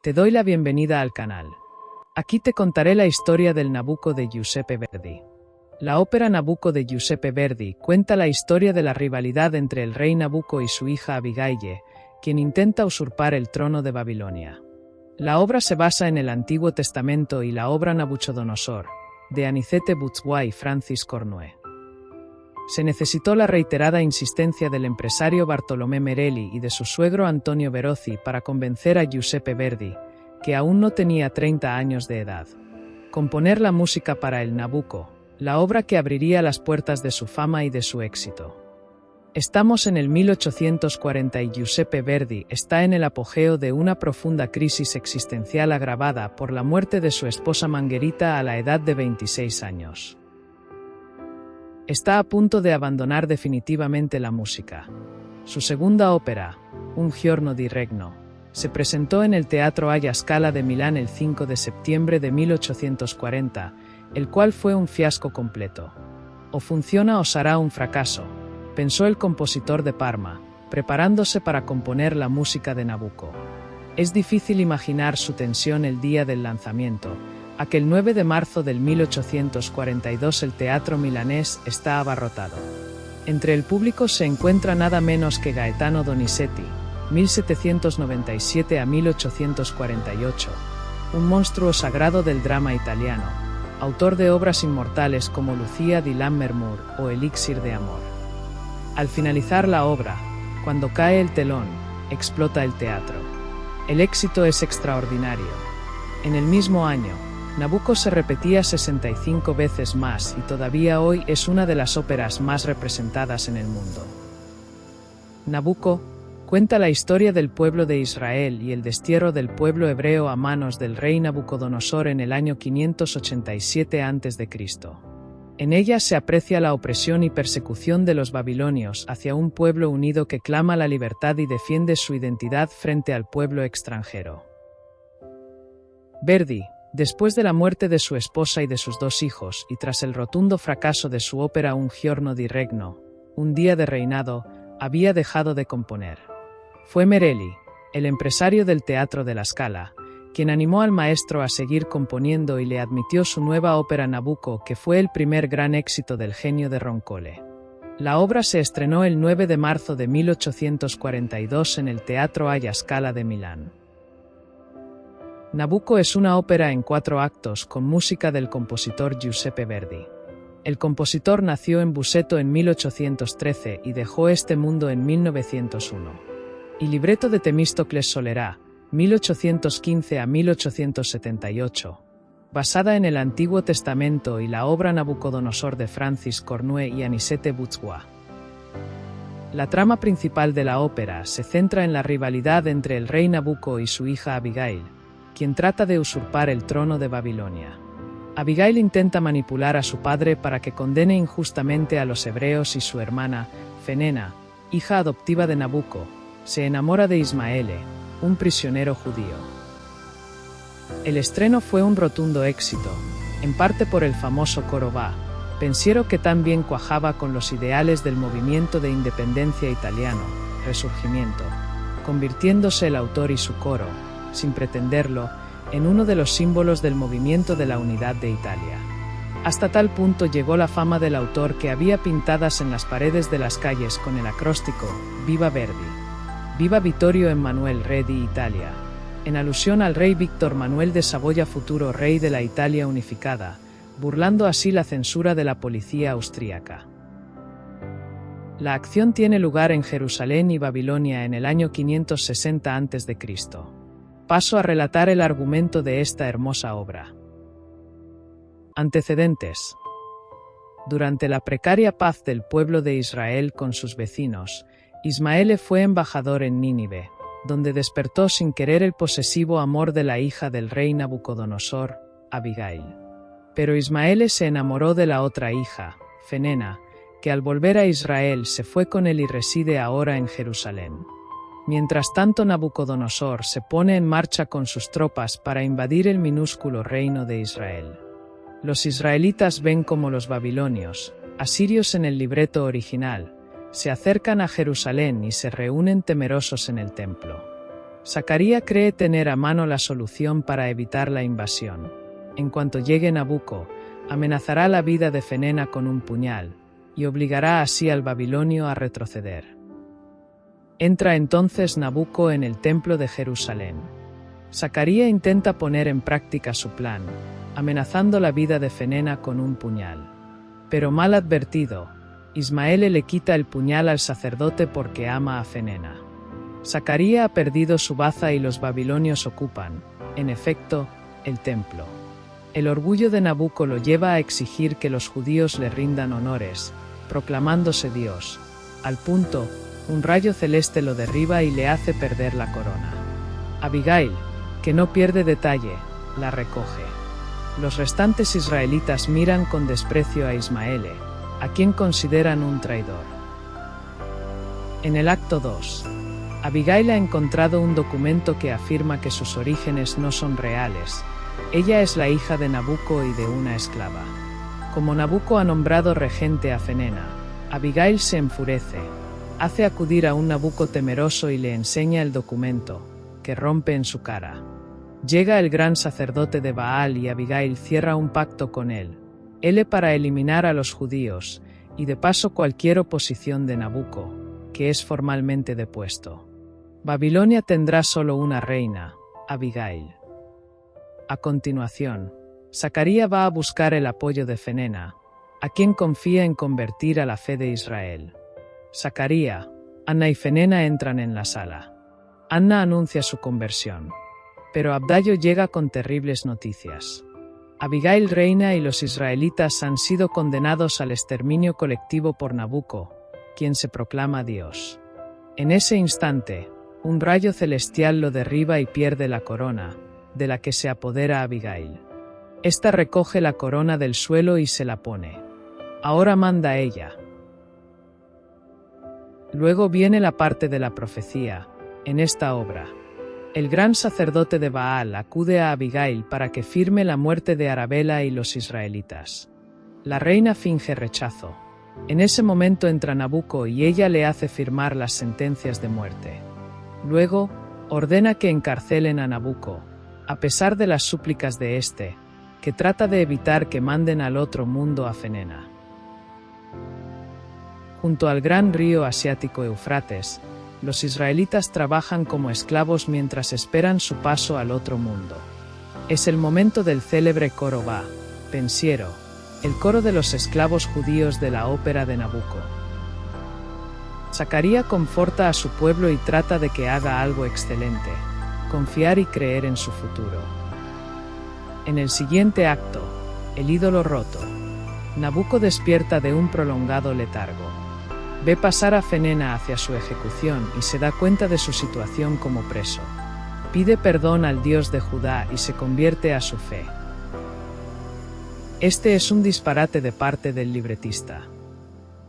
Te doy la bienvenida al canal. Aquí te contaré la historia del Nabucco de Giuseppe Verdi. La ópera Nabucco de Giuseppe Verdi cuenta la historia de la rivalidad entre el rey Nabucco y su hija Abigail, quien intenta usurpar el trono de Babilonia. La obra se basa en el Antiguo Testamento y la obra Nabucodonosor, de Anicete Bourgeois y Francis Cornuet. Se necesitó la reiterada insistencia del empresario Bartolomé Merelli y de su suegro Antonio Verozzi para convencer a Giuseppe Verdi, que aún no tenía 30 años de edad. Componer la música para el Nabucco, la obra que abriría las puertas de su fama y de su éxito. Estamos en el 1840 y Giuseppe Verdi está en el apogeo de una profunda crisis existencial agravada por la muerte de su esposa Margherita a la edad de 26 años. Está a punto de abandonar definitivamente la música. Su segunda ópera, Un giorno di regno, se presentó en el Teatro alla Scala de Milán el 5 de septiembre de 1840, el cual fue un fiasco completo. O funciona o será un fracaso, pensó el compositor de Parma, preparándose para componer la música de Nabucco. Es difícil imaginar su tensión el día del lanzamiento. Aquel 9 de marzo del 1842 el teatro milanés está abarrotado. Entre el público se encuentra nada menos que Gaetano Donizetti, 1797 a 1848, un monstruo sagrado del drama italiano, autor de obras inmortales como Lucia di Lammermoor o Elixir de Amor. Al finalizar la obra, cuando cae el telón, explota el teatro. El éxito es extraordinario. En el mismo año, Nabucco se repetía 65 veces más y todavía hoy es una de las óperas más representadas en el mundo. Nabucco cuenta la historia del pueblo de Israel y el destierro del pueblo hebreo a manos del rey Nabucodonosor en el año 587 a.C. En ella se aprecia la opresión y persecución de los babilonios hacia un pueblo unido que clama la libertad y defiende su identidad frente al pueblo extranjero. Verdi, después de la muerte de su esposa y de sus dos hijos, y tras el rotundo fracaso de su ópera Un giorno di regno, un día de reinado, había dejado de componer. Fue Merelli, el empresario del Teatro de la Scala, quien animó al maestro a seguir componiendo y le admitió su nueva ópera Nabucco, que fue el primer gran éxito del genio de Roncole. La obra se estrenó el 9 de marzo de 1842 en el Teatro alla Scala de Milán. Nabucco es una ópera en 4 actos con música del compositor Giuseppe Verdi. El compositor nació en Busseto en 1813 y dejó este mundo en 1901. El libreto de Temístocles Solerá, 1815 a 1878, basada en el Antiguo Testamento y la obra Nabucodonosor de Francis Cornuet y Anicete Bourgeois. La trama principal de la ópera se centra en la rivalidad entre el rey Nabucco y su hija Abigail, quien trata de usurpar el trono de Babilonia. Abigail intenta manipular a su padre para que condene injustamente a los hebreos y su hermana, Fenena, hija adoptiva de Nabucco, se enamora de Ismaele, un prisionero judío. El estreno fue un rotundo éxito, en parte por el famoso coro Va, pensiero que tan bien cuajaba con los ideales del movimiento de independencia italiano, Resurgimiento, convirtiéndose el autor y su coro, sin pretenderlo, en uno de los símbolos del movimiento de la unidad de Italia. Hasta tal punto llegó la fama del autor que había pintadas en las paredes de las calles con el acróstico Viva Verdi, Viva Vittorio Emanuele Re di Italia, en alusión al rey Víctor Manuel de Saboya, futuro rey de la Italia unificada, burlando así la censura de la policía austríaca. La acción tiene lugar en Jerusalén y Babilonia en el año 560 a.C. Paso a relatar el argumento de esta hermosa obra. Antecedentes. Durante la precaria paz del pueblo de Israel con sus vecinos, Ismaele fue embajador en Nínive, donde despertó sin querer el posesivo amor de la hija del rey Nabucodonosor, Abigail. Pero Ismaele se enamoró de la otra hija, Fenena, que al volver a Israel se fue con él y reside ahora en Jerusalén. Mientras tanto, Nabucodonosor se pone en marcha con sus tropas para invadir el minúsculo reino de Israel. Los israelitas ven como los babilonios, asirios en el libreto original, se acercan a Jerusalén y se reúnen temerosos en el templo. Zacarías cree tener a mano la solución para evitar la invasión. En cuanto llegue Nabucco, amenazará la vida de Fenena con un puñal, y obligará así al babilonio a retroceder. Entra entonces Nabucco en el templo de Jerusalén. Zacarías intenta poner en práctica su plan, amenazando la vida de Fenena con un puñal. Pero mal advertido, Ismael le quita el puñal al sacerdote porque ama a Fenena. Zacarías ha perdido su baza y los babilonios ocupan, en efecto, el templo. El orgullo de Nabucco lo lleva a exigir que los judíos le rindan honores, proclamándose Dios. Al punto, un rayo celeste lo derriba y le hace perder la corona. Abigail, que no pierde detalle, la recoge. Los restantes israelitas miran con desprecio a Ismael, a quien consideran un traidor. En el acto 2, Abigail ha encontrado un documento que afirma que sus orígenes no son reales. Ella es la hija de Nabucco y de una esclava. Como Nabucco ha nombrado regente a Fenena, Abigail se enfurece, hace acudir a un Nabucco temeroso y le enseña el documento, que rompe en su cara. Llega el gran sacerdote de Baal y Abigail cierra un pacto con él para eliminar a los judíos, y de paso cualquier oposición de Nabucco, que es formalmente depuesto. Babilonia tendrá solo una reina, Abigail. A continuación, Zacarías va a buscar el apoyo de Fenena, a quien confía en convertir a la fe de Israel. Zacarías, Anna y Fenena entran en la sala. Anna anuncia su conversión. Pero Abdallo llega con terribles noticias. Abigail reina y los israelitas han sido condenados al exterminio colectivo por Nabucco, quien se proclama Dios. En ese instante, un rayo celestial lo derriba y pierde la corona, de la que se apodera Abigail. Esta recoge la corona del suelo y se la pone. Ahora manda ella. Luego viene la parte de la profecía, en esta obra. El gran sacerdote de Baal acude a Abigail para que firme la muerte de Arabella y los israelitas. La reina finge rechazo. En ese momento entra Nabucco y ella le hace firmar las sentencias de muerte. Luego, ordena que encarcelen a Nabucco, a pesar de las súplicas de este, que trata de evitar que manden al otro mundo a Fenena. Junto al gran río asiático Eufrates, los israelitas trabajan como esclavos mientras esperan su paso al otro mundo. Es el momento del célebre coro Va, Pensiero, el coro de los esclavos judíos de la ópera de Nabucco. Zacarías conforta a su pueblo y trata de que haga algo excelente, confiar y creer en su futuro. En el siguiente acto, el ídolo roto, Nabucco despierta de un prolongado letargo. Ve pasar a Fenena hacia su ejecución y se da cuenta de su situación como preso. Pide perdón al Dios de Judá y se convierte a su fe. Este es un disparate de parte del libretista.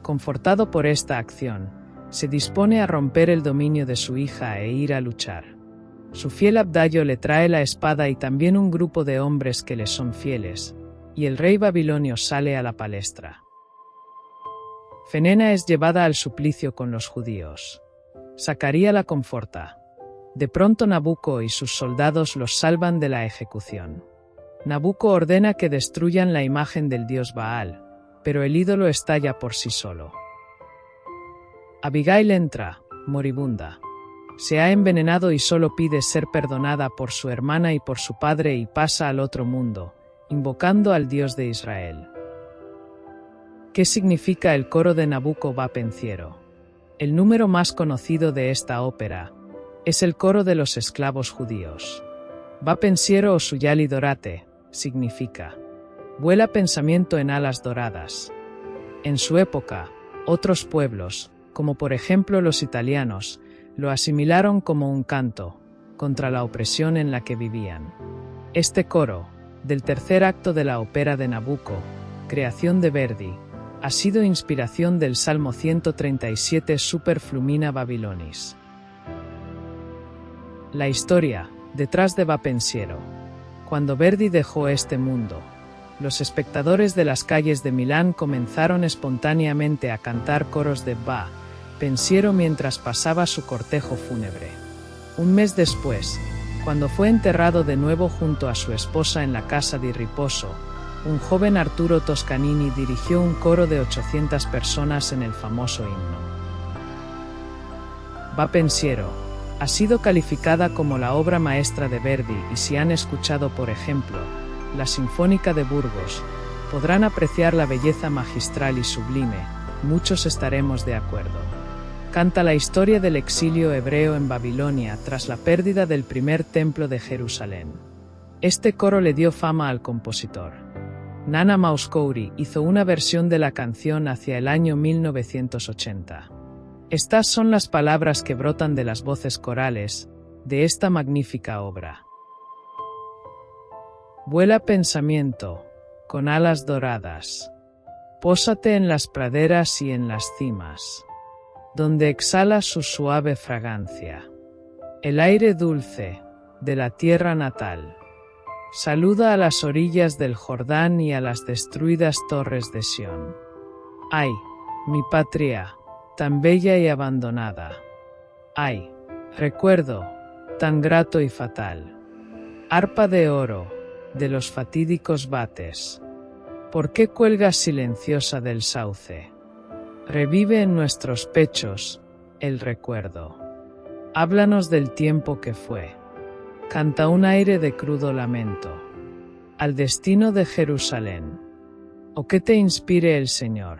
Confortado por esta acción, se dispone a romper el dominio de su hija e ir a luchar. Su fiel Abdallo le trae la espada y también un grupo de hombres que le son fieles, y el rey babilonio sale a la palestra. Fenena es llevada al suplicio con los judíos. Zacarías la conforta. De pronto Nabucco y sus soldados los salvan de la ejecución. Nabucco ordena que destruyan la imagen del dios Baal, pero el ídolo estalla por sí solo. Abigail entra, moribunda. Se ha envenenado y solo pide ser perdonada por su hermana y por su padre y pasa al otro mundo, invocando al Dios de Israel. ¿Qué significa el coro de Nabucco va pensiero? El número más conocido de esta ópera es el coro de los esclavos judíos. Va pensiero o suyali dorate significa vuela pensamiento en alas doradas. En su época, otros pueblos, como por ejemplo los italianos, lo asimilaron como un canto contra la opresión en la que vivían. Este coro, del tercer acto de la ópera de Nabucco, creación de Verdi, ha sido inspiración del Salmo 137 Super Flumina Babilonis. La historia, detrás de Va pensiero. Cuando Verdi dejó este mundo, los espectadores de las calles de Milán comenzaron espontáneamente a cantar coros de Va pensiero mientras pasaba su cortejo fúnebre. Un mes después, cuando fue enterrado de nuevo junto a su esposa en la casa di riposo, un joven Arturo Toscanini dirigió un coro de 800 personas en el famoso himno. Va Pensiero ha sido calificada como la obra maestra de Verdi y si han escuchado, por ejemplo, la Sinfónica de Burgos, podrán apreciar la belleza magistral y sublime, muchos estaremos de acuerdo. Canta la historia del exilio hebreo en Babilonia tras la pérdida del primer templo de Jerusalén. Este coro le dio fama al compositor. Nana Mouskouri hizo una versión de la canción hacia el año 1980. Estas son las palabras que brotan de las voces corales de esta magnífica obra. Vuela pensamiento, con alas doradas. Pósate en las praderas y en las cimas, donde exhala su suave fragancia. El aire dulce de la tierra natal. Saluda a las orillas del Jordán y a las destruidas torres de Sión. Ay, mi patria, tan bella y abandonada. Ay, recuerdo, tan grato y fatal. Arpa de oro, de los fatídicos bates. ¿Por qué cuelgas silenciosa del sauce? Revive en nuestros pechos el recuerdo. Háblanos del tiempo que fue. Canta un aire de crudo lamento al destino de Jerusalén. O que te inspire el Señor.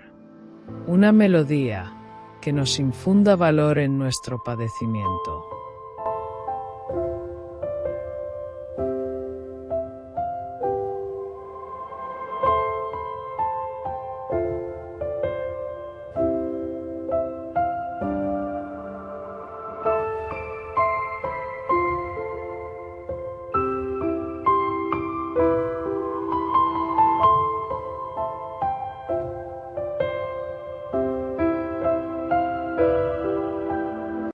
Una melodía que nos infunda valor en nuestro padecimiento.